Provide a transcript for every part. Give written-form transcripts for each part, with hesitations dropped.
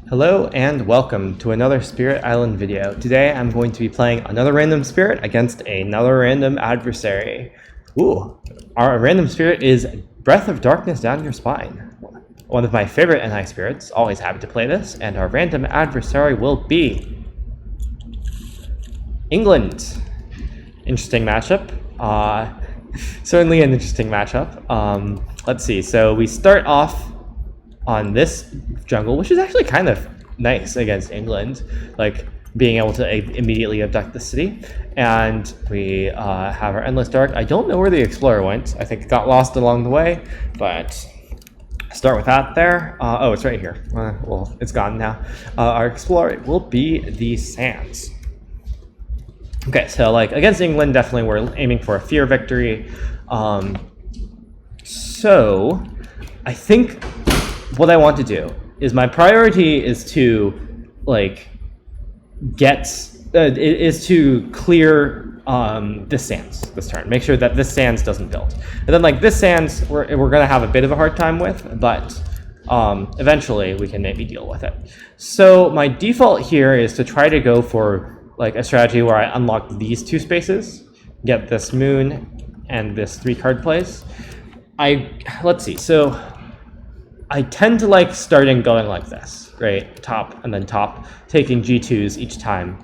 Hello and welcome to another Spirit Island video. Today I'm going to be playing another random spirit against another random adversary. Ooh, our random spirit is Breath of Darkness Down Your Spine. One of my favorite NI spirits, always happy to play this, and our random adversary will be England. Interesting matchup. Certainly an interesting matchup. Let's see, so we start off on this jungle, which is actually kind of nice against England, like being able to immediately abduct the city. And we have our Endless Dark. I don't know where the Explorer went. I think it got lost along the way, but start with that there. Oh, it's right here. Well, it's gone now. Our Explorer will be the Sands. Okay, so like against England, definitely we're aiming for a fear victory. So I think what I want to do is my priority is to like is to clear this sands this turn. Make sure that this sands doesn't build, and then like this sands we're gonna have a bit of a hard time with, but eventually we can maybe deal with it. So my default here is to try to go for like a strategy where I unlock these two spaces, get this moon and this 3-card plays. Let's see. So I tend to like starting going like this, right? Top and then top, taking G2s each time.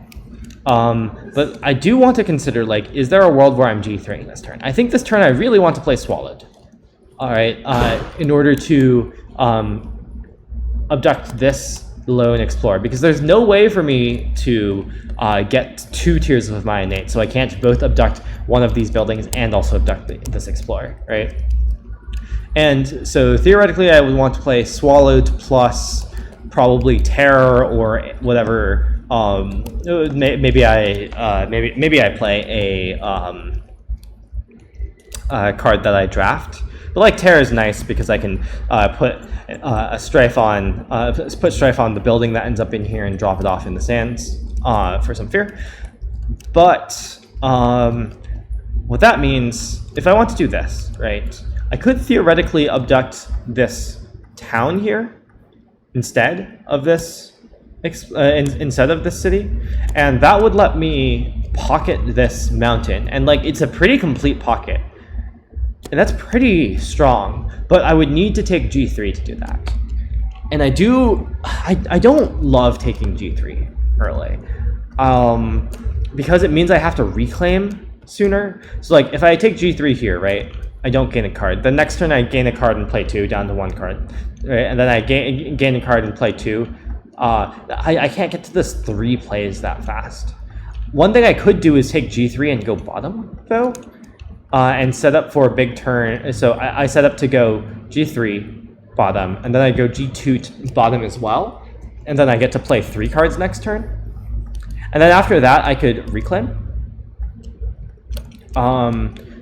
But I do want to consider, like, is there a world where I'm G3ing this turn? I think this turn I really want to play Swallowed. All right, in order to abduct this lone Explorer, because there's no way for me to get 2 tiers of my innate, so I can't both abduct one of these buildings and also abduct this Explorer, right? And so theoretically, I would want to play Swallowed plus probably Terror or whatever. Maybe I play a card that I draft. But like Terror is nice because I can put a Strife on the building that ends up in here and drop it off in the sands for some fear. But what that means, if I want to do this, right? I could theoretically abduct this town here instead of this city, and that would let me pocket this mountain. And like it's a pretty complete pocket, and that's pretty strong. But I would need to take G3 to do that, and I don't love taking G3 early, because it means I have to reclaim sooner. So like if I take G3 here, right? I don't gain a card. The next turn I gain a card and play 2 down to 1 card, right? And then I gain a card and play 2. I can't get to this 3 plays that fast. One thing I could do is take G3 and go bottom though, and set up for a big turn. So I set up to go G3 bottom, and then I go G2 bottom as well, and then I get to play 3 cards next turn. And then after that I could reclaim.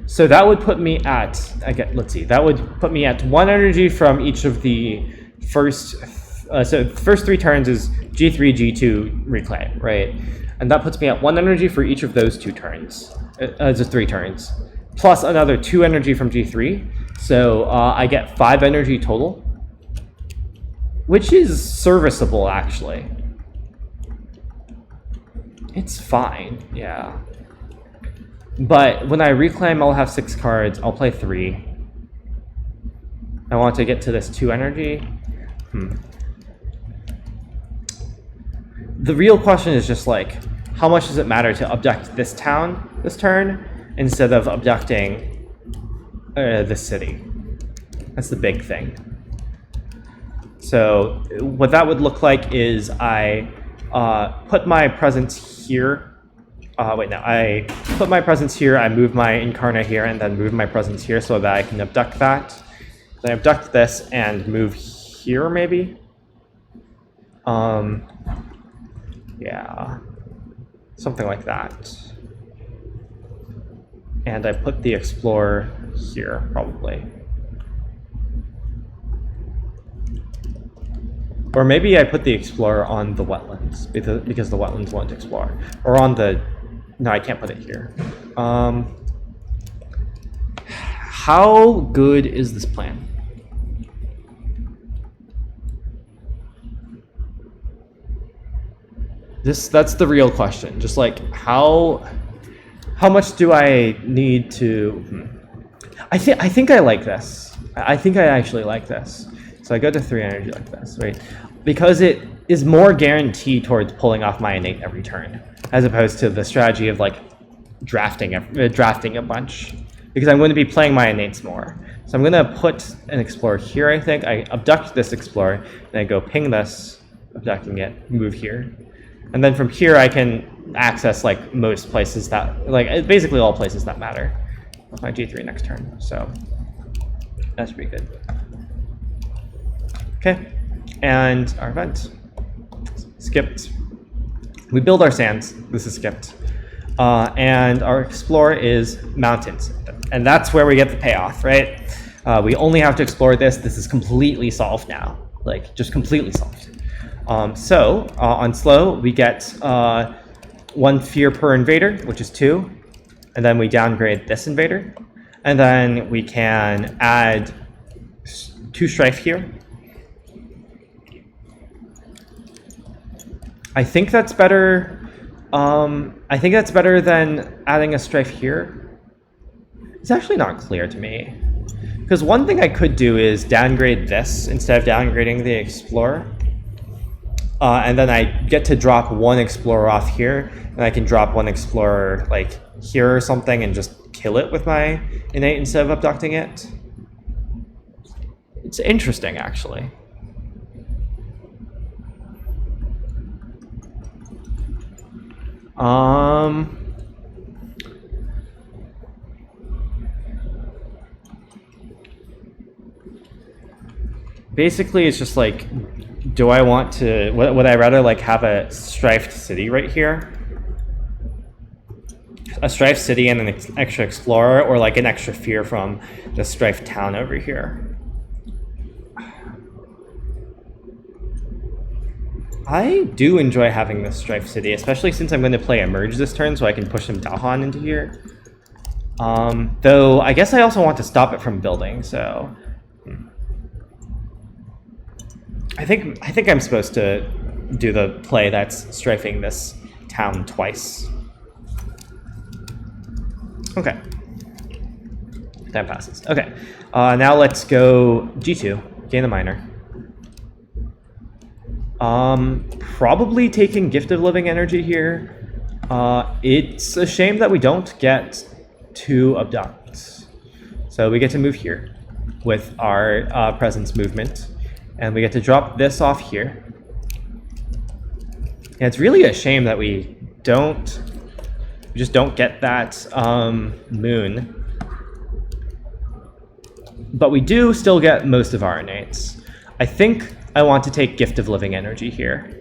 So that would put me at, that would put me at 1 energy from each of the first, so the first 3 turns is G3, G2, reclaim, right? And that puts me at 1 energy for each of those 2 turns, just 3 turns, plus another 2 energy from G3. So I get 5 energy total, which is serviceable, actually. It's fine, yeah. But when I reclaim, I'll have 6 cards. I'll play 3. I want to get to this 2 energy. The real question is just like, how much does it matter to abduct this town this turn instead of abducting this city? That's the big thing. So what that would look like is I put my presence here. I put my presence here, I move my Incarna here, and then move my presence here so that I can abduct that. Then I abduct this and move here, maybe? Yeah. Something like that. And I put the Explorer here, probably. Or maybe I put the Explorer on the wetlands, because the wetlands won't explore. Or on the... No, I can't put it here. How good is this plan? That's the real question. Just like how much do I need to? I think I like this. I think I actually like this. So I go to 3 energy like this, right? Because it is more guaranteed towards pulling off my innate every turn, as opposed to the strategy of like drafting a bunch. Because I'm going to be playing my innates more. So I'm going to put an explorer here, I think. I abduct this explorer, and I go ping this, abducting it, move here. And then from here, I can access like most places that, like basically all places that matter with my G3 next turn. So that should be good. Okay, and our event. Skipped. We build our sands. This is skipped. And our explorer is mountains. And that's where we get the payoff, right? We only have to explore this. This is completely solved now. Like, just completely solved. So on slow, we get 1 fear per invader, which is 2. And then we downgrade this invader. And then we can add 2 strife here. I think that's better. I think that's better than adding a strife here. It's actually not clear to me. Because one thing I could do is downgrade this instead of downgrading the explorer. And then I get to drop 1 explorer off here, and I can drop 1 explorer like here or something and just kill it with my innate instead of abducting it. It's interesting, actually. Basically, it's just like, do I want to, would I rather like have a strifed city right here? A strifed city and an extra explorer, or like an extra fear from the strifed town over here? I do enjoy having this strifed city, especially since I'm going to play Emerge this turn, so I can push some Dahan into here. Though I guess I also want to stop it from building, so I think I'm supposed to do the play that's strifing this town twice. Okay. That passes. Okay. Now let's go G2, gain a minor. Probably taking Gift of Living Energy here. It's a shame that we don't get to abduct. So we get to move here with our presence movement. And we get to drop this off here. And it's really a shame that we just don't get that moon. But we do still get most of our innates. I think I want to take Gift of Living Energy here.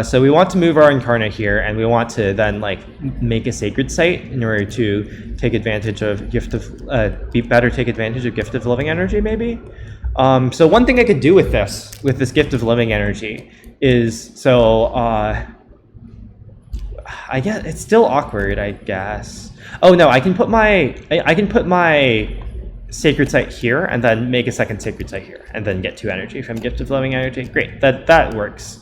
So we want to move our Incarnate here, and we want to then like make a Sacred Site in order to take advantage of take advantage of Gift of Living Energy, maybe. So one thing I could do with this Gift of Living Energy is I guess it's still awkward, I guess. Oh no, I can put my Sacred Site here and then make a second Sacred Site here and then get 2 energy from Gift of Living Energy. Great, that works.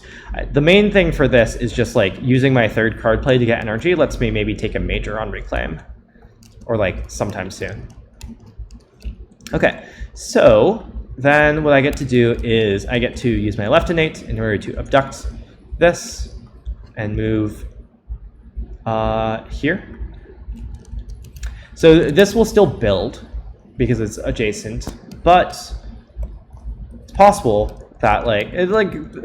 The main thing for this is just like using my 3rd card play to get energy lets me maybe take a major on Reclaim, or like sometime soon. Okay, so then what I get to do is I get to use my left innate in order to abduct this and move here. So this will still build because it's adjacent, but it's possible that like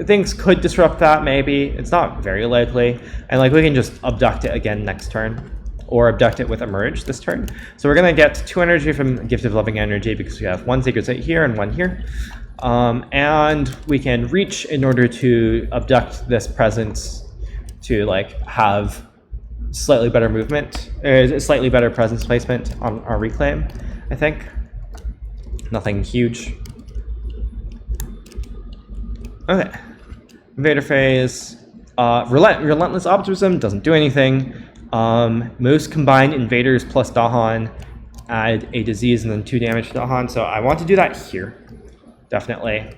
things could disrupt that. Maybe it's not very likely, and like we can just abduct it again next turn, or abduct it with Emerge this turn. So we're gonna get 2 energy from Gift of Living Energy because we have 1 Sacred Site here and 1 here, and we can reach in order to abduct this presence to like have slightly better movement, slightly better presence placement on our Reclaim. I think nothing huge. Okay, Invader phase. Relentless Optimism doesn't do anything. Most combined invaders plus Dahan add a disease and then 2 damage to Dahan. So I want to do that here, definitely,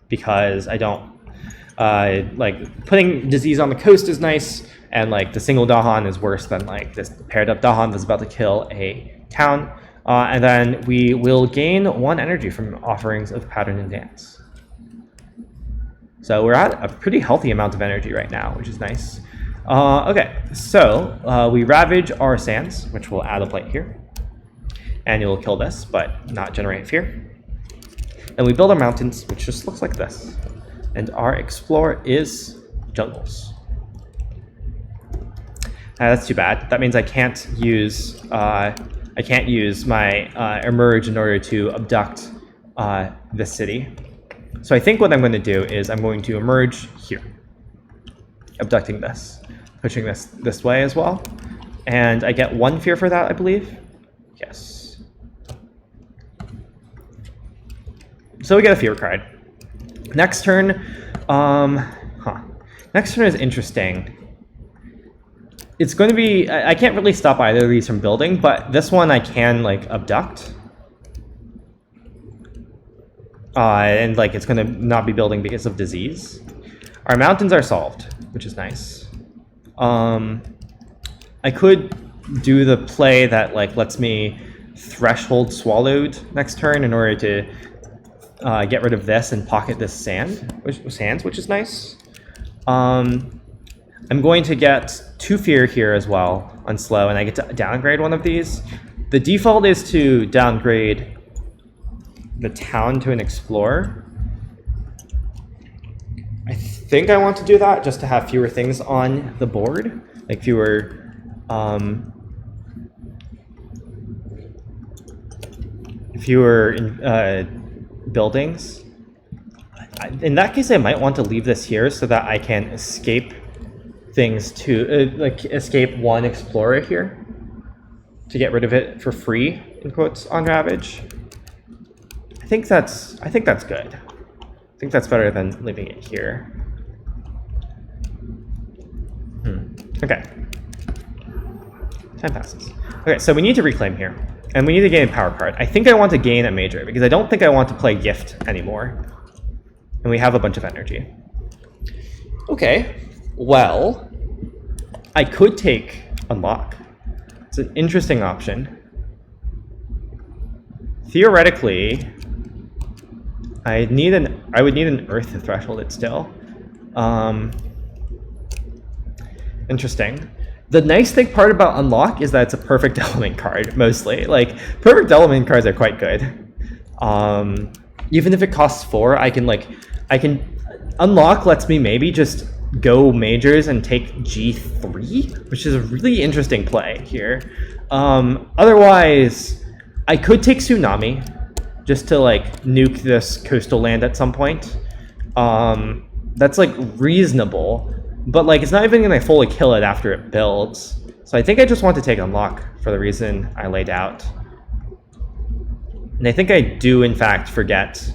because I don't. Like putting disease on the coast is nice, and like the single dahan is worse than like this paired up dahan that's about to kill a town. And then we will gain 1 energy from offerings of pattern and dance. So we're at a pretty healthy amount of energy right now, which is nice. Okay, so we ravage our sands, which will add a plate here. And it will kill this, but not generate fear. And we build our mountains, which just looks like this. And our explore is jungles. That's too bad. That means I can't use my emerge in order to abduct this city. So I think what I'm going to do is I'm going to emerge here, abducting this, pushing this way as well. And I get 1 fear for that, I believe. Yes. So we get a fear card. Next turn, next turn is interesting. It's going to be, I can't really stop either of these from building, but this one I can like abduct. And like it's going to not be building because of disease. Our mountains are solved, which is nice. I could do the play that like lets me threshold swallowed next turn in order to get rid of this and pocket this sands, which is nice. I'm going to get 2 fear here as well on slow, and I get to downgrade one of these. The default is to downgrade the town to an explorer. I think I want to do that just to have fewer things on the board, like fewer buildings. In that case, I might want to leave this here so that I can escape things to like escape 1 explorer here to get rid of it for free in quotes on ravage. I think that's good. I think that's better than leaving it here. Okay. Time passes. Okay, so we need to reclaim here. And we need to gain a power card. I think I want to gain a major because I don't think I want to play gift anymore. And we have a bunch of energy. Okay, well, I could take unlock. It's an interesting option. Theoretically, I would need an earth to threshold it still. Interesting. The nice thing part about unlock is that it's a perfect element card, mostly. Like, perfect element cards are quite good. Even if it costs 4, I can unlock lets me maybe just go majors and take G3, which is a really interesting play here. Otherwise, I could take Tsunami just to like nuke this coastal land at some point. That's like reasonable. But like it's not even gonna fully kill it after it builds. So I think I just want to take unlock for the reason I laid out. And I think I do in fact forget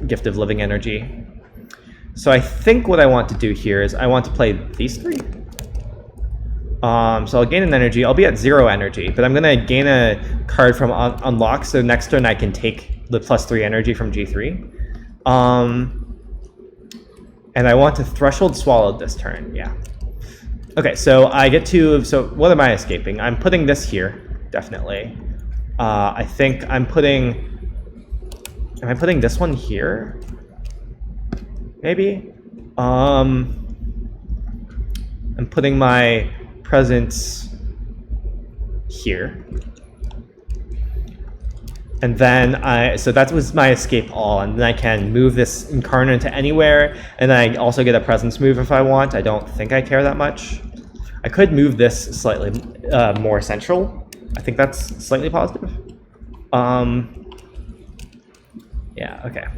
Gift of Living Energy. So I think what I want to do here is I want to play these 3. So I'll gain an energy. I'll be at 0 energy, but I'm gonna gain a card from unlock. So next turn I can take the +3 energy from G3. And I want to threshold swallowed this turn, yeah. Okay, so I get to, so what am I escaping? I'm putting this here, definitely. I think am I putting this one here? Maybe? I'm putting my presence here. And then so that was my escape all, and then I can move this incarnate to anywhere, and then I also get a presence move if I want. I don't think I care that much. I could move this slightly more central. I think that's slightly positive. Yeah, okay.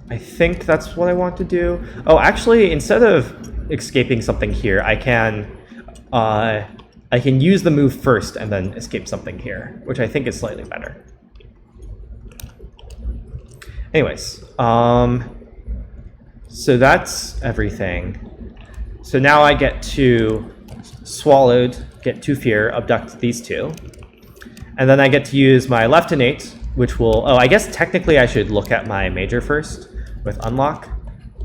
I think that's what I want to do. Oh, actually, instead of escaping something here, I can use the move first and then escape something here, which I think is slightly better. Anyways, so that's everything. So now I get to swallowed, get 2 fear, abduct these 2. And then I get to use my left innate, which will... Oh, I guess technically I should look at my major first with unlock.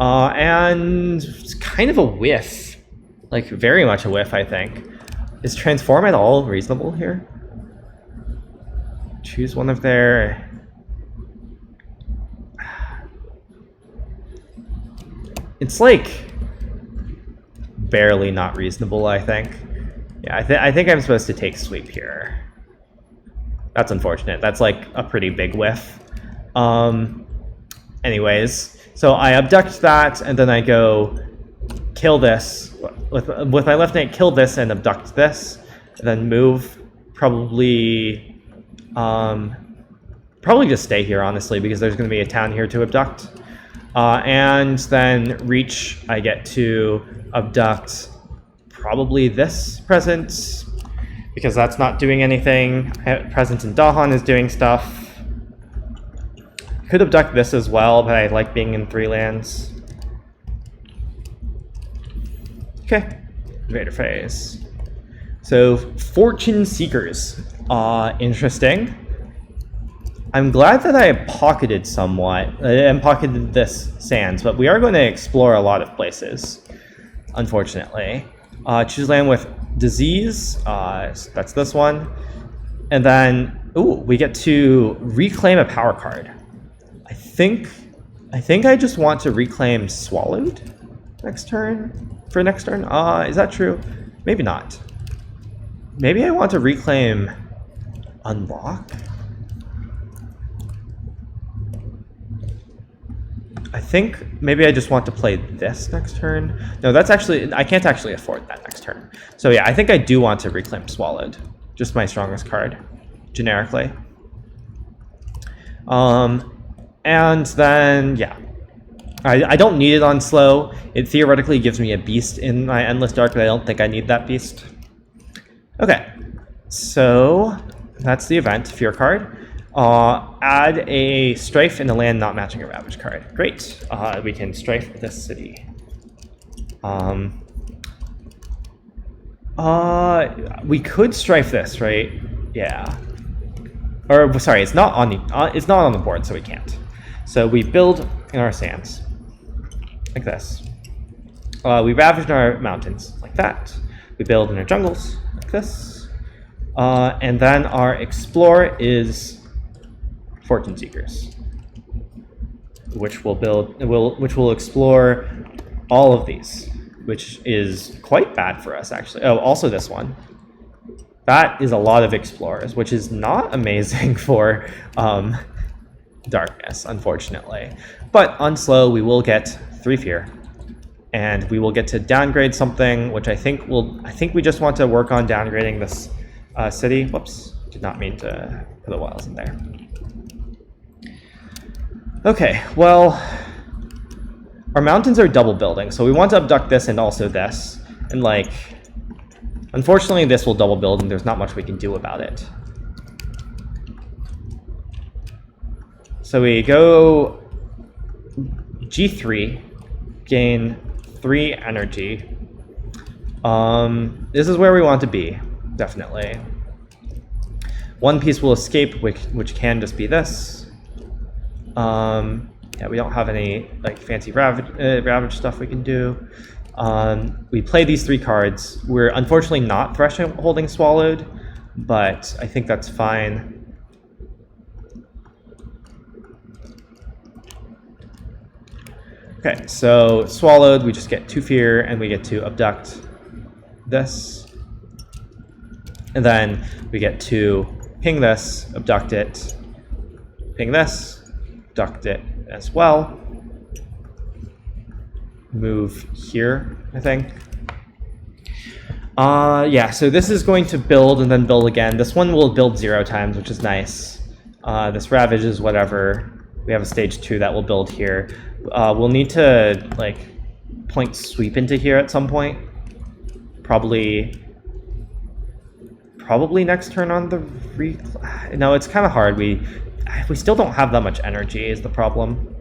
And it's kind of a whiff. Like, very much a whiff, I think. Is transform at all reasonable here? Choose one of their... It's like barely not reasonable, I think. Yeah, I think I'm supposed to take sweep here. That's unfortunate. That's like a pretty big whiff. Anyways, so I abduct that, and then I go kill this with my left hand. Kill this and abduct this, and then move. Probably just stay here, honestly, because there's going to be a town here to abduct. And then reach, I get to abduct probably this present, because that's not doing anything. Present in Dahan is doing stuff. Could abduct this as well, but I like being in 3 lands. Okay, invader phase. So, Fortune Seekers. Interesting. I'm glad that I pocketed somewhat, and pocketed this sands, but we are going to explore a lot of places, unfortunately. Choose land with disease, that's this one. And then, ooh, we get to reclaim a power card. I think I just want to reclaim Swallowed next turn, for next turn. Is that true? Maybe not. Maybe I want to reclaim Unlock? I think maybe I just want to play this next turn. No, that's actually, I can't actually afford that next turn. So yeah, I think I do want to reclaim Swallowed. Just my strongest card, generically. And then, yeah. I don't need it on slow. It theoretically gives me a beast in my Endless Dark, but I don't think I need that beast. Okay, so that's the event, Fear card. Add a Strife in a land not matching a Ravage card. Great. We can Strife this city. We could Strife this, right? Yeah. Or sorry, it's not on the board, so we can't. So we build in our sands like this. We ravage in our mountains like that. We build in our jungles like this. And then our explore is Fortune Seekers, which will explore all of these, which is quite bad for us, actually. Oh, also this one. That is a lot of explorers, which is not amazing for darkness, unfortunately. But on slow, we will get 3 fear, and we will get to downgrade something, which I think we just want to work on downgrading this city. Whoops, did not mean to put the wilds in there. Okay, well, our mountains are double building, so we want to abduct this and also this. And, like, unfortunately, this will double build, and there's not much we can do about it. So we go G3, gain 3 energy. This is where we want to be, definitely. One piece will escape, which can just be this. Yeah, we don't have any like fancy ravage stuff we can do. We play these 3 cards. We're unfortunately not holding Swallowed, but I think that's fine. Okay, so Swallowed, we just get 2 fear, and we get to abduct this. And then we get to ping this, abduct it, ping this, abduct it as well. Move here, I think. Yeah, so this is going to build and then build again. This one will build 0 times, which is nice. This Ravage is whatever. We have a stage 2 that will build here. We'll need to, like, point sweep into here at some point. Probably next turn on the No, it's kind of hard. We still don't have that much energy is the problem.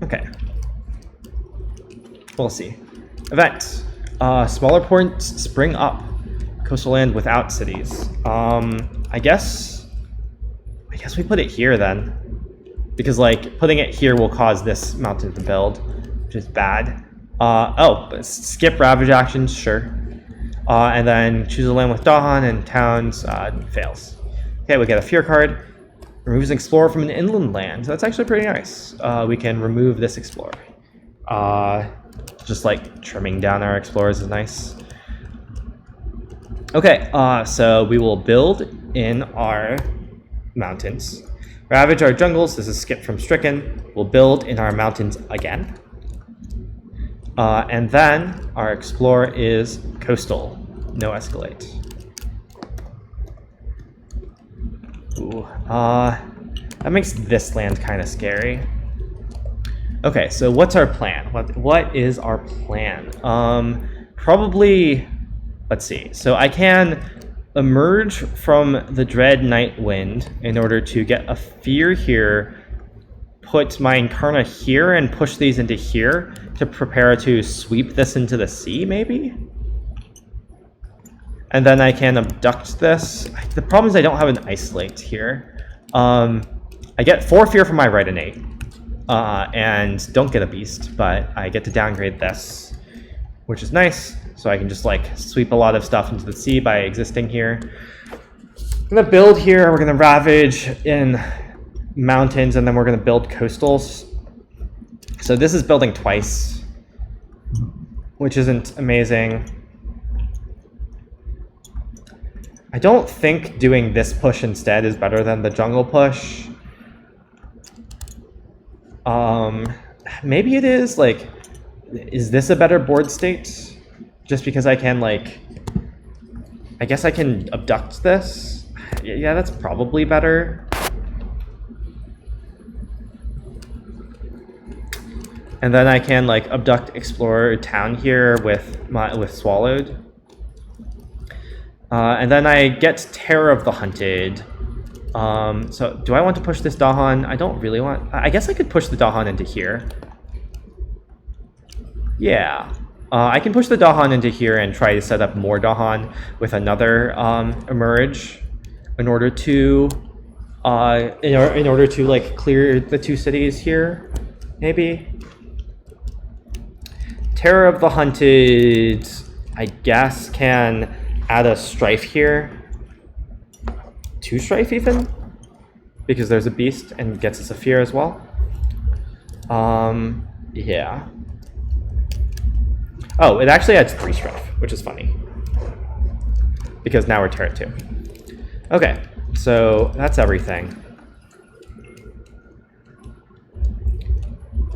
Okay. We'll see. Event. Smaller points spring up. Coastal land without cities. I guess we put it here then, because like putting it here will cause this mountain to build, which is bad. Skip ravage actions, sure. And then choose a land with Dahan and towns, fails. Okay, we get a fear card. Removes an explorer from an inland land. So that's actually pretty nice. We can remove this explorer. Just like trimming down our explorers is nice. Okay, so we will build in our mountains. Ravage our jungles. This is skip from stricken. We'll build in our mountains again. And then our explorer is coastal. No escalate. Ooh, that makes this land kind of scary. Okay, so what's our plan? What is our plan? Probably, let's see. So I can emerge from the Dread Night Wind in order to get a fear here, put my Incarna here, and push these into here to prepare to sweep this into the sea, maybe? And then I can abduct this. The problem is I don't have an isolate here. I get 4 fear from my right innate, and don't get a beast, but I get to downgrade this, which is nice. So I can just like sweep a lot of stuff into the sea by existing here. I'm gonna build here. We're gonna ravage in mountains, and then we're gonna build coastals. So this is building twice, which isn't amazing. I don't think doing this push instead is better than the jungle push. Maybe it is. Like, is this a better board state? Just because I can, like, I guess I can abduct this. Yeah, that's probably better. And then I can like abduct explorer town here with swallowed. And then I get Terror of the Hunted. So do I want to push this Dahan? I don't really want... I guess I could push the Dahan into here. Yeah. I can push the Dahan into here and try to set up more Dahan with another emerge in order to in order to like clear the 2 cities here, maybe. Terror of the Hunted, I guess, can add a strife here. 2 strife even? Because there's a beast and gets us a fear as well. Yeah. Oh, it actually adds 3 strife, which is funny. Because now we're Terror 2. Okay, so that's everything.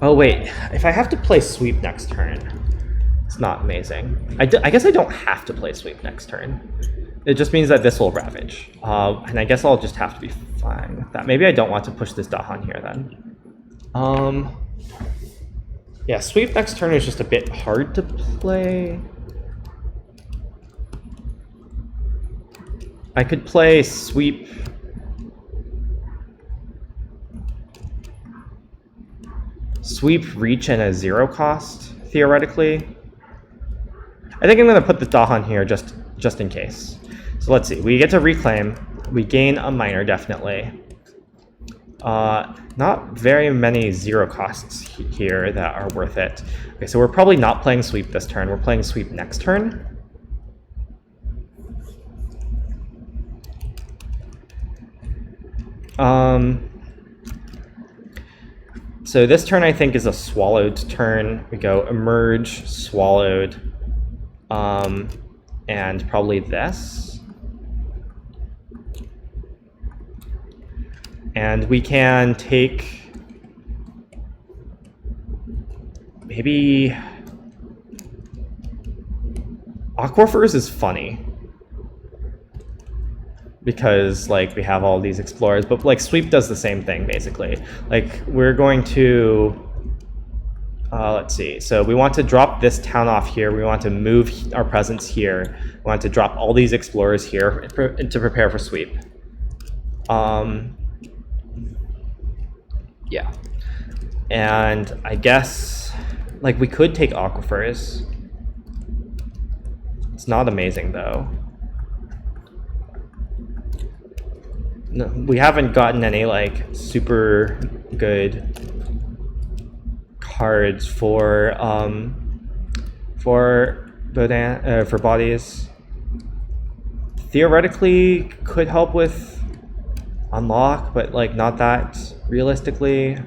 Oh wait, if I have to play sweep next turn, it's not amazing. I guess I don't have to play sweep next turn. It just means that this will ravage. And I guess I'll just have to be fine with that. Maybe I don't want to push this Dahan here then. Yeah, sweep next turn is just a bit hard to play. I could play sweep. Sweep, reach, and a 0 cost, theoretically. I think I'm going to put the Dahan here just in case. So let's see. We get to reclaim. We gain a minor, definitely. Not very many 0 costs here that are worth it. Okay, so we're probably not playing sweep this turn. We're playing sweep next turn. So this turn I think is a swallowed turn. We go emerge, swallowed, and probably this. And we can take maybe Aquifers is funny because like we have all these explorers, but like sweep does the same thing basically. Like we're going to let's see. So we want to drop this town off here. We want to move our presence here. We want to drop all these explorers here to prepare for sweep. Yeah. And I guess like we could take Aquifers. It's not amazing though. no, we haven't gotten any like super good cards for bodies. Theoretically could help with unlock, but like not that realistically. I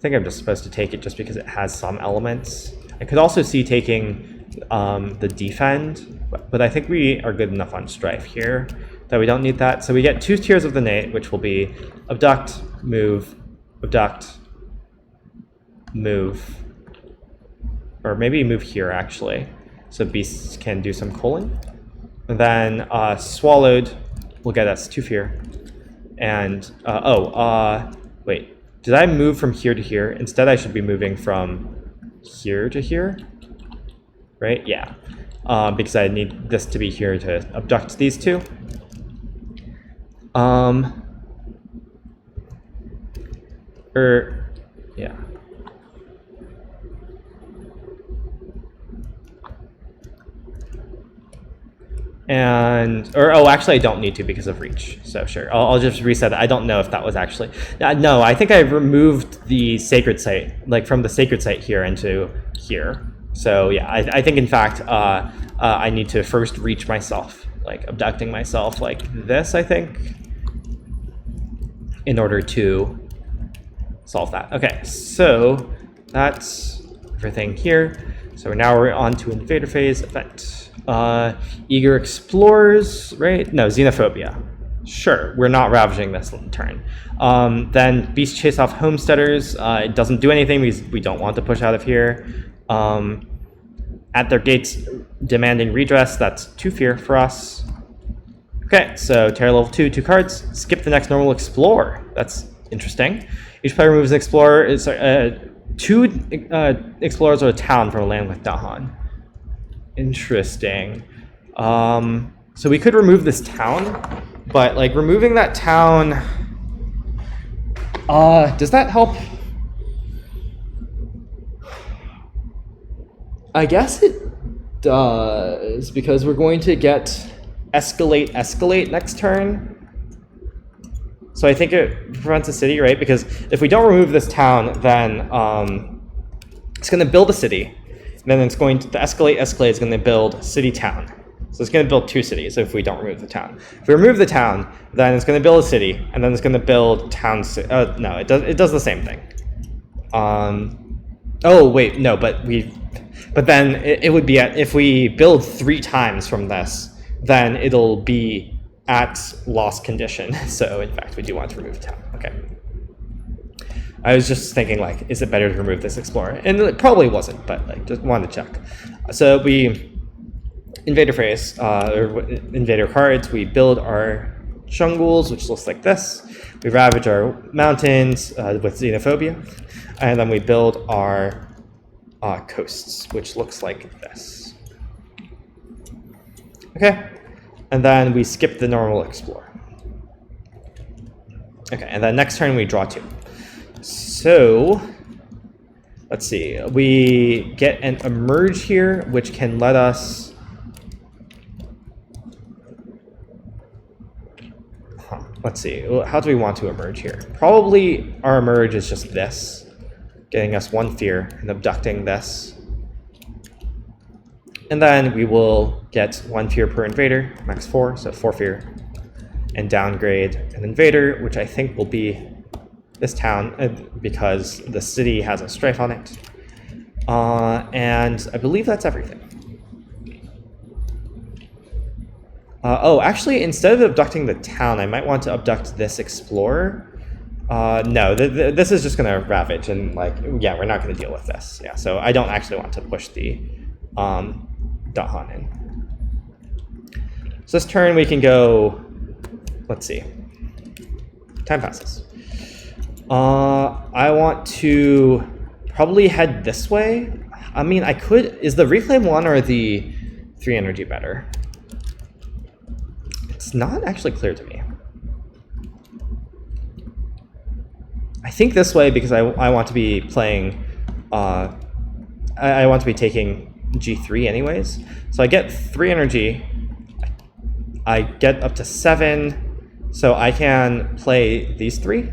think I'm just supposed to take it just because it has some elements. I could also see taking the defend, but I think we are good enough on strife here that we don't need that. So we get 2 tiers of the nate, which will be abduct, move, abduct, move, or maybe move here actually, so beasts can do some culling. And then swallowed will get us 2 fear. And wait, did I move from here to here? Instead I should be moving from here to here, right? Yeah, because I need this to be here to abduct these 2. Yeah. Actually I don't need to because of reach, so sure, I'll just reset it. I don't know if that was actually, no, I think I removed the sacred site, like from the sacred site here into here. So yeah, I think in fact I need to first reach myself, like abducting myself like this, I think, in order to solve that. Okay, so that's everything here. So now we're on to invader phase event. Eager explorers, right? No, xenophobia. Sure, we're not ravaging this turn. Then beast chase off homesteaders. It doesn't do anything because we don't want to push out of here. At their gates, demanding redress. That's 2 fear for us. Okay, so terror level 2, 2 cards. Skip the next normal explorer. That's interesting. Each player removes an explorer. 2 explorers or a town from a land with Dahan. Interesting. So we could remove this town, but like removing that town, does that help? I guess it does, because we're going to get escalate next turn. So I think it prevents a city, right? Because if we don't remove this town, then it's going to build a city. And then it's going to, the escalate is going to build city town. So it's going to build 2 cities if we don't remove the town. If we remove the town, then it's going to build a city, and then it's going to build town. No, it does the same thing. Oh wait, no, but then it would be if we build 3 times from this, then it'll be at lost condition. So in fact, we do want to remove the town. Okay. I was just thinking, like, is it better to remove this explorer? And it probably wasn't, but like, just wanted to check. So we invader phase, or invader cards. We build our jungles, which looks like this. We ravage our mountains with xenophobia, and then we build our coasts, which looks like this. Okay, and then we skip the normal explorer. Okay, and then next turn we draw 2. So, let's see, we get an emerge here, which can let us, let's see, how do we want to emerge here? Probably our emerge is just this, getting us 1 fear and abducting this. And then we will get 1 fear per invader, max 4, so 4 fear, and downgrade an invader, which I think will be this town, because the city has a strife on it. And I believe that's everything. Actually, instead of abducting the town, I might want to abduct this explorer. No, this is just going to ravage, and like, yeah, we're not going to deal with this. Yeah, so I don't actually want to push the Dahan in. So this turn we can go, let's see, time passes. I want to probably head this way. I mean, I could, is the reclaim 1 or the 3 energy better? It's not actually clear to me. I think this way because I want to be playing, I want to be taking G3 anyways. So I get 3 energy, I get up to 7, So I can play these 3.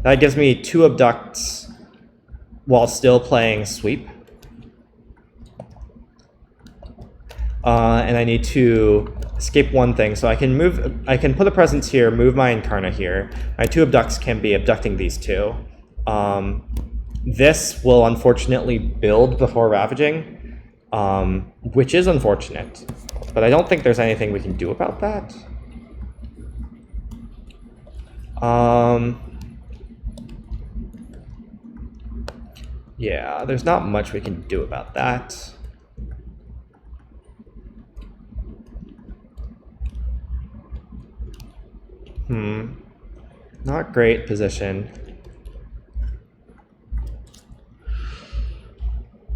That gives me 2 abducts while still playing sweep. And I need to escape 1 thing, so I can put a presence here, move my Incarna here. My 2 abducts can be abducting these 2. This will unfortunately build before ravaging, which is unfortunate, but I don't think there's anything we can do about that. Yeah, there's not much we can do about that. Not great position.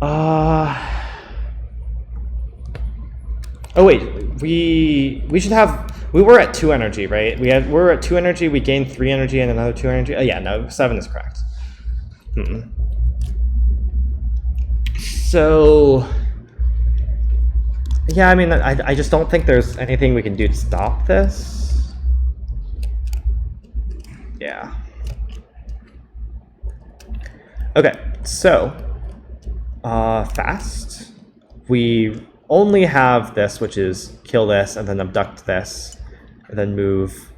Oh wait, we should have. We were at 2 energy, right? We're at 2 energy. We gained 3 energy and another 2 energy. Oh yeah, no, 7 is correct. So yeah, I mean, I just don't think there's anything we can do to stop this. Yeah. Okay, so fast. We only have this, which is kill this and then abduct this, and then move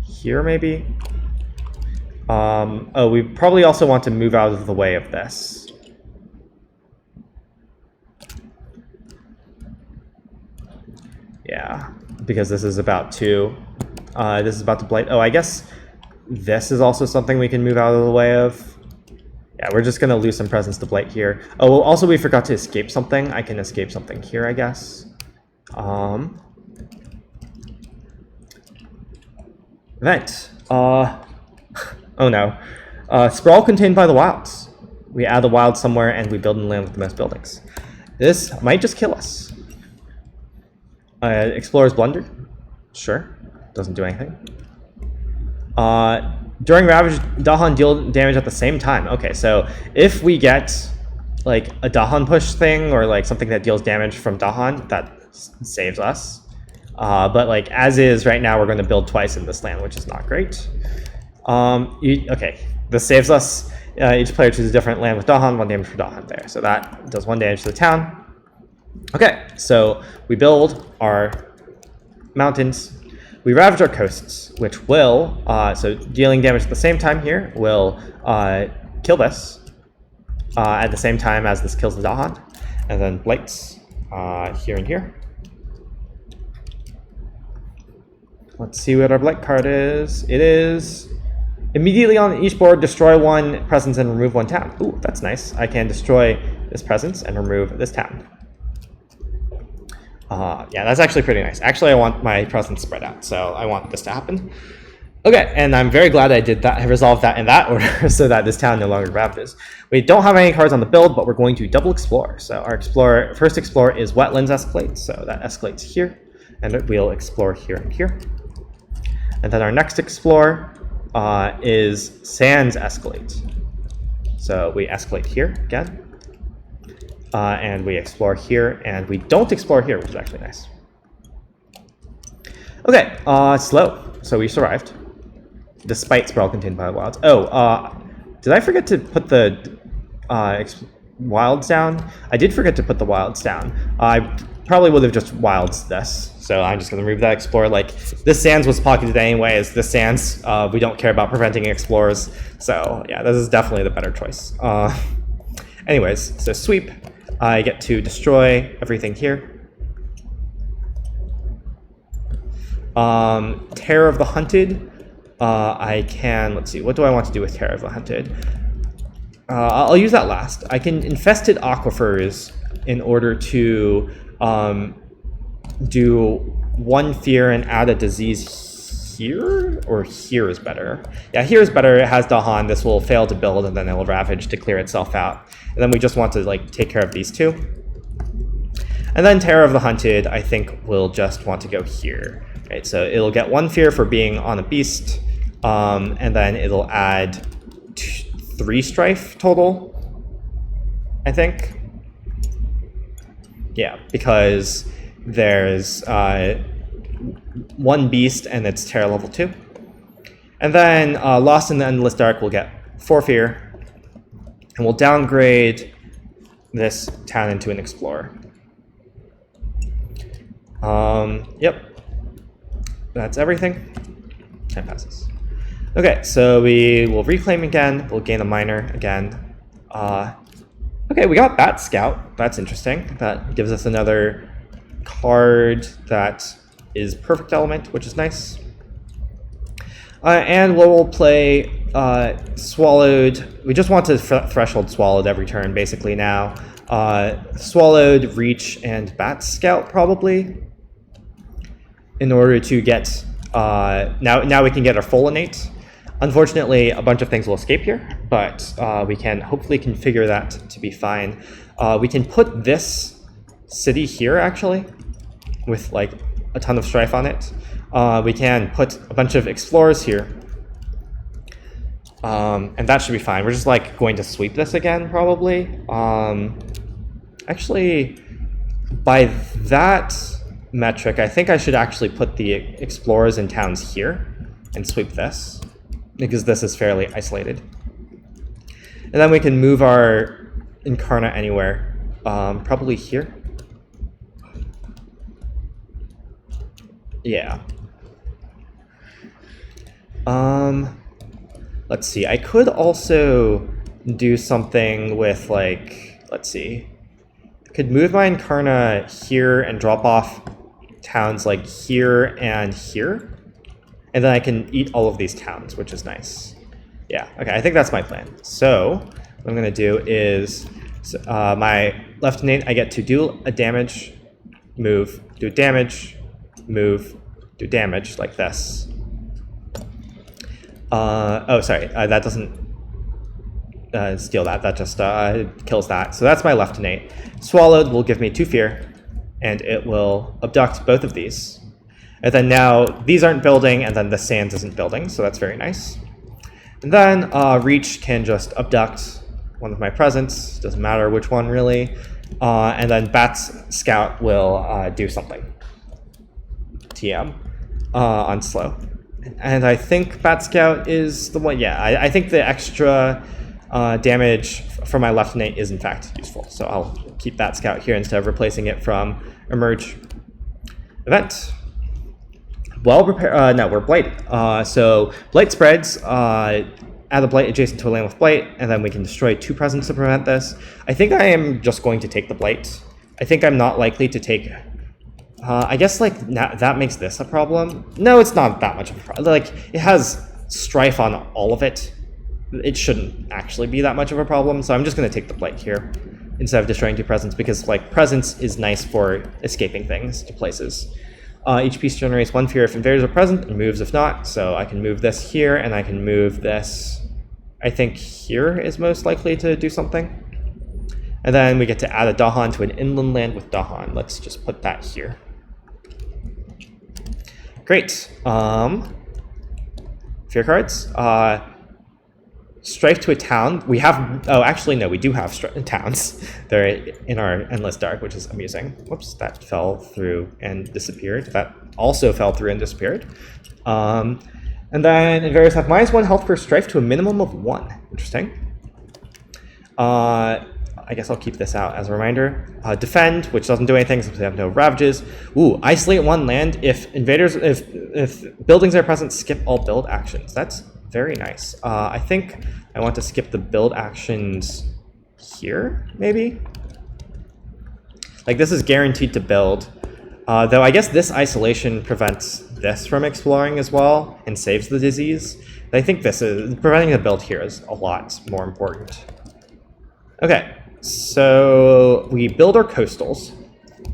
here maybe. Oh, we probably also want to move out of the way of this. Yeah, because this is about to blight. Oh, I guess this is also something we can move out of the way of. Yeah, we're just gonna lose some presence to blight here. Oh, well, also we forgot to escape something. I can escape something here, I guess. Event. Oh no. Sprawl contained by the wilds. We add the wild somewhere and we build and land with the most buildings. This might just kill us. Explorer's Blunder. Sure. Doesn't do anything. During Ravage, Dahan deal damage at the same time. Okay, so if we get like a Dahan push thing or like something that deals damage from Dahan, that saves us. But like as is right now, we're going to build twice in this land, which is not great. Okay, this saves us. Each player chooses a different land with Dahan, 1 damage for Dahan there. So that does 1 damage to the town. Okay, so we build our mountains. We ravage our coasts, which will, so dealing damage at the same time here, will kill this at the same time as this kills the Dahan. And then blights here and here. Let's see what our blight card is. It is immediately on each board, destroy 1 presence and remove 1 town. Ooh, that's nice. I can destroy this presence and remove this town. Yeah, that's actually pretty nice. Actually, I want my presence spread out, so I want this to happen. Okay, and I'm very glad I did that. I resolved that in that order so that this town no longer ravages. We don't have any cards on the build, but we're going to double explore. So our first explore is Wetlands Escalate, so that escalates here, and we'll explore here and here. And then our next explore is Sands Escalate. So we escalate here again. And we explore here, and we don't explore here, which is actually nice. Okay, slow. So we survived, despite Sprawl contained by the wilds. Oh, did I forget to put the wilds down? I did forget to put the wilds down. I probably would have just wilds this. So I'm just going to remove that explorer. Like, this sands was pocketed anyways. This sands, we don't care about preventing explorers. So yeah, this is definitely the better choice. Anyways, so sweep. I get to destroy everything here. Terror of the Hunted. I can, let's see, what do I want to do with Terror of the Hunted? I'll use that last. I can Infested Aquifers in order to do 1 fear and add a disease here, or here is better. Yeah, here is better. It has Dahan. This will fail to build, and then it will ravage to clear itself out. And then we just want to like take care of these 2. And then Terror of the Hunted, I think we'll just want to go here. Right, so it'll get 1 fear for being on a beast, and then it'll add 3 strife total, I think. Yeah, because there's one beast and it's terror level 2. And then Lost in the Endless Dark will get 4 fear. And we'll downgrade this town into an explorer. Yep. That's everything. Time passes. Okay, so we will reclaim again. We'll gain a minor again. Okay, we got Bat Scout. That's interesting. That gives us another card that is perfect element, which is nice. And we'll play Swallowed. We just want to threshold Swallowed every turn, basically now. Swallowed, Reach, and Bat Scout, probably. In order to get... now we can get our full innate. Unfortunately, a bunch of things will escape here, but we can hopefully configure that to be fine. We can put this city here, actually, with like a ton of strife on it. We can put a bunch of explorers here, and that should be fine. We're just like going to sweep this again, probably. Actually, by that metric, I think I should actually put the explorers in towns here and sweep this, because this is fairly isolated. And then we can move our Incarna anywhere, probably here. Yeah. Let's see, I could also do something with like, let's see, I could move my Incarna here and drop off towns like here and here. And then I can eat all of these towns, which is nice. Yeah, okay, I think that's my plan. So what I'm gonna do is, my left innate, I get to do a damage, move, do damage, move, do damage, like this. Oh, sorry, that doesn't steal that, that just kills that. So that's my left innate. Swallowed will give me 2 fear, and it will abduct both of these. And then now these aren't building, and then the sands isn't building, so that's very nice. And then Reach can just abduct one of my presents, doesn't matter which one really. And then Bat Scout will do something. TM on slow. And I think Bat Scout is the one, yeah, I think the extra damage for my left innate is in fact useful. So I'll keep Bat Scout here instead of replacing it from Emerge. Event. Well prepared, no, we're Blighted. So Blight spreads, add a Blight adjacent to a land with Blight, and then we can destroy 2 presents to prevent this. I think I am just going to take the Blight. I think I'm not likely to take, I guess like that makes this a problem. No, it's not that much of a problem. Like it has strife on all of it. It shouldn't actually be that much of a problem, so I'm just gonna take the Blight here instead of destroying 2 presents, because like presence is nice for escaping things to places. Each piece generates 1 fear if invaders are present and moves if not. So I can move this here, and I can move this, I think here is most likely to do something. And then we get to add a Dahan to an inland land with Dahan. Let's just put that here. Great. Fear cards. Strife to a town. We have, oh, actually, no, we do have towns. They're in our Endless Dark, which is amusing. Whoops, that fell through and disappeared. That also fell through and disappeared. And then invaders have -1 health per strife to a minimum of 1. Interesting. I guess I'll keep this out as a reminder. Defend, which doesn't do anything since we have no ravages. Ooh, isolate 1 land. If invaders, if buildings are present, skip all build actions. That's very nice. I think I want to skip the build actions here, maybe? Like this is guaranteed to build. Though I guess this isolation prevents this from exploring as well and saves the disease. I think this is, preventing the build here is a lot more important. Okay, so we build our coastals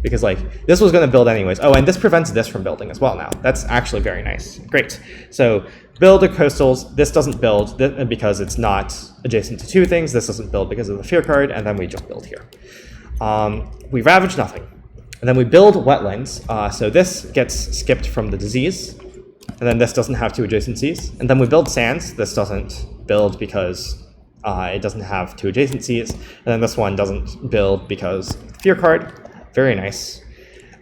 because like this was gonna build anyways. Oh, and this prevents this from building as well now. That's actually very nice. Great. So build our coastals. This doesn't build because it's not adjacent to 2 things. This doesn't build because of the fear card, and then we just build here. We ravage nothing. And then we build wetlands. So this gets skipped from the disease, and then this doesn't have 2 adjacencies. And then we build sands. This doesn't build because it doesn't have 2 adjacencies. And then this one doesn't build because fear card. Very nice.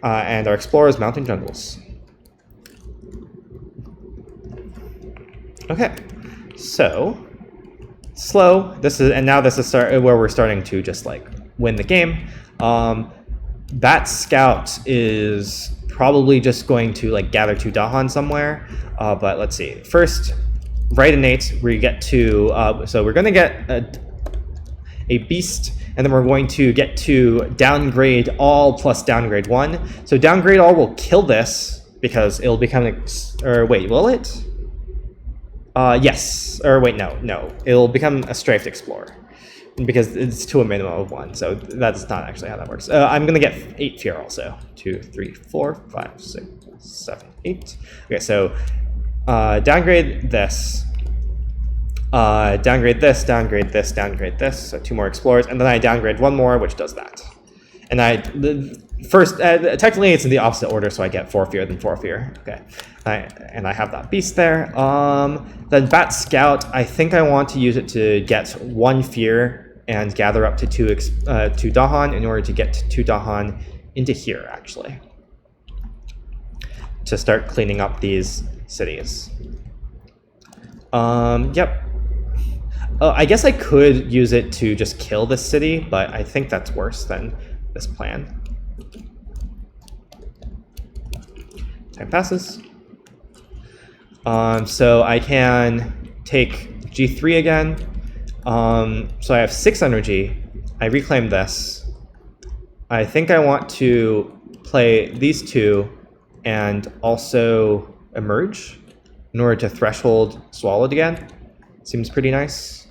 And our explorers mountain jungles. Okay, so slow. Now this is where we're starting to just like win the game. That scout is probably just going to like gather 2 Dahan somewhere. But let's see. First, right innate, we get to so we're going to get a beast, and then we're going to get to downgrade all plus downgrade 1. So downgrade all will kill this because it'll become or wait, will it? Yes. Or wait, no. It'll become a strafed explorer because it's to a minimum of 1. So that's not actually how that works. I'm going to get 8 fear also. 2, 3, 4, 5, 6, 7, 8. Okay, so downgrade this. Downgrade this, downgrade this, downgrade this. So 2 more explorers. And then I downgrade 1 more, which does that. And technically it's in the opposite order, so I get 4 fear, then 4 fear. Okay, and I have that beast there. Then Bat Scout, I think I want to use it to get 1 fear and gather up to 2 Dahan in order to get 2 Dahan into here, actually, to start cleaning up these cities. Yep. I guess I could use it to just kill this city, but I think that's worse than this plan. Time passes. So I can take G3 again. So I have 6 energy. I reclaim this. I think I want to play these 2 and also emerge in order to threshold Swallowed again. Seems pretty nice.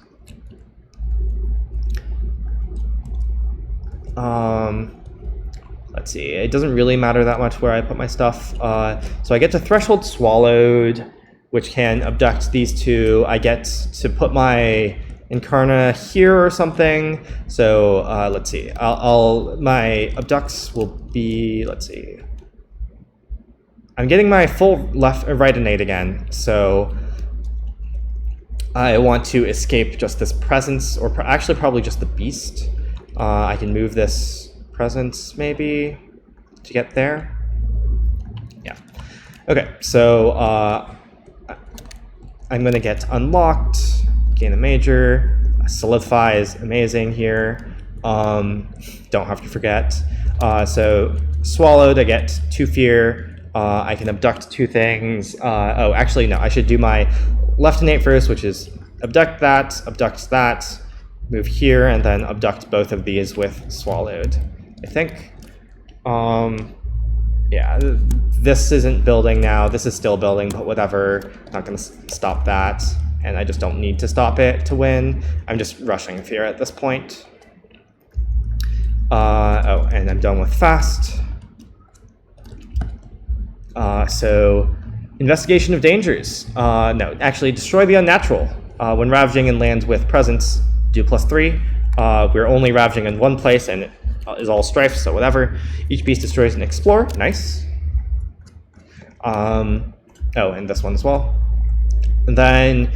Let's see, it doesn't really matter that much where I put my stuff. So I get to threshold Swallowed, which can abduct these 2. I get to put my Incarna here or something. So let's see, my abducts will be, let's see. I'm getting my full right innate again, so I want to escape just this presence, or actually probably just the beast. I can move this presence maybe to get there. Yeah. Okay, so I'm going to get unlocked, gain a major. Solidify is amazing here. Don't have to forget. So Swallowed, I get 2 fear. I can abduct 2 things. Oh, actually, no. I should do my left innate first, which is abduct that, move here, and then abduct both of these with Swallowed, I think. Yeah, this isn't building now. This is still building, but whatever. Not going to stop that, and I just don't need to stop it to win. I'm just rushing fear at this point. Oh, and I'm done with fast. So, investigation of dangers. No, actually, destroy the unnatural. When ravaging in lands with presence, do +3. We're only ravaging in 1 place, and it is all strife, so whatever. Each beast destroys an explorer. Nice. Oh, and this one as well. And then,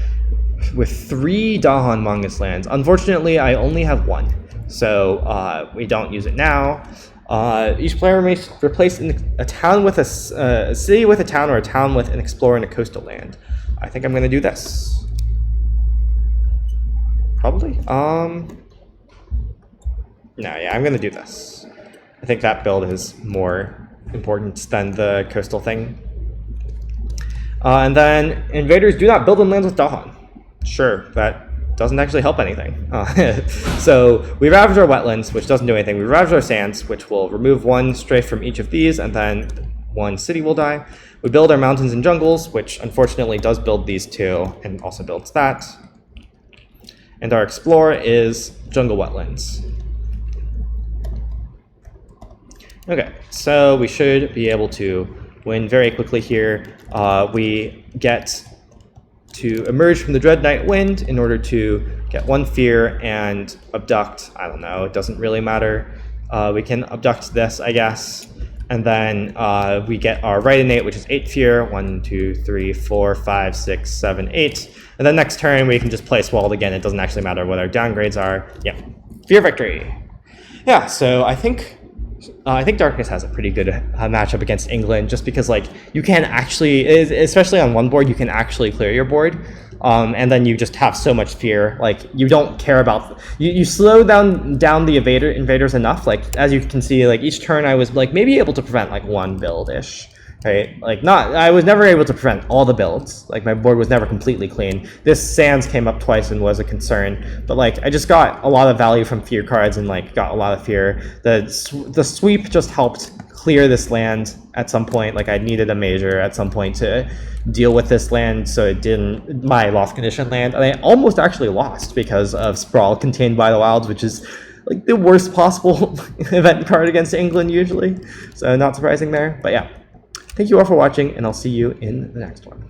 with 3 Dahan Mongoose lands, unfortunately, I only have 1. So, we don't use it now. Each player may replace a town with a city with a town, or a town with an explorer in a coastal land. I think I'm going to do this. Probably. No, yeah, I'm going to do this. I think that build is more important than the coastal thing. And then invaders do not build in lands with Dahan. Sure, that doesn't actually help anything. So we ravage our wetlands, which doesn't do anything. We ravage our sands, which will remove 1 strafe from each of these, and then 1 city will die. We build our mountains and jungles, which unfortunately does build these 2, and also builds that. And our explorer is jungle wetlands. Okay, so we should be able to win very quickly here. We get to emerge from the Dread Night Wind in order to get 1 fear and abduct, I don't know, it doesn't really matter. We can abduct this, I guess. And then we get our right innate, which is 8 fear. 1, 2, 3, 4, 5, 6, 7, 8. And then next turn we can just play Swallowed again. It doesn't actually matter what our downgrades are. Yeah, fear victory. Yeah, so I think Darkness has a pretty good matchup against England, just because like you can actually, especially on one board, you can actually clear your board. and then you just have so much fear. Like you don't care about you slow down the invaders enough. Like as you can see, like each turn I was like maybe able to prevent like one build-ish. Right, like I was never able to prevent all the builds. Like my board was never completely clean. This sands came up twice and was a concern, but like I just got a lot of value from fear cards and like got a lot of fear. The sweep just helped clear this land at some point. Like I needed a major at some point to deal with this land, so it didn't my lost condition land, and I almost actually lost because of Sprawl Contained by the Wilds, which is like the worst possible event card against England usually. So not surprising there, but yeah. Thank you all for watching, and I'll see you in the next one.